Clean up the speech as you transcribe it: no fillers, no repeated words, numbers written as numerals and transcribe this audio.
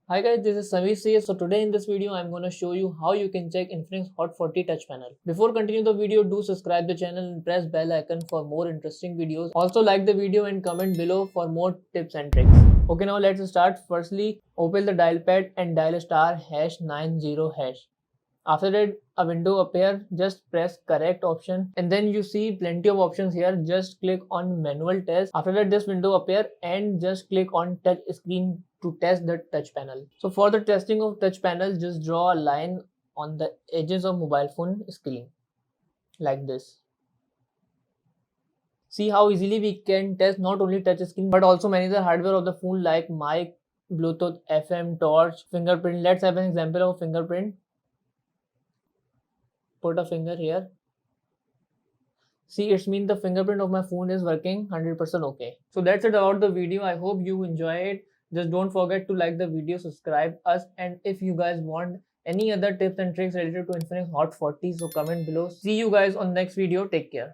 Hi guys, this is Sameer here. So today in this video, I'm going to show you how you can check Infinix Hot 40 touch panel. Before continue the video, do subscribe the channel and press bell icon for more interesting videos. Also like the video and comment below for more tips and tricks. Okay, now let's start. Firstly, open the dial pad and dial star hash 90 hash. After that, a window appear, just press correct option and then you see plenty of options here. Just click on manual test. After that, this window appear and just click on touch screen to test the touch panel. So for the testing of touch panel, just draw a line on the edges of mobile phone screen like this. See how easily we can test not only touch screen but also many other hardware of the phone like mic, Bluetooth, FM, torch, fingerprint. Let's have an example of fingerprint. Put a finger here. See, it's mean the fingerprint of my phone is working 100% okay. So that's it about the video. I hope you enjoy it. Just don't forget to like the video, subscribe us, and if you guys want any other tips and tricks related to Infinix Hot 40, so comment below. See you guys on next video. Take care.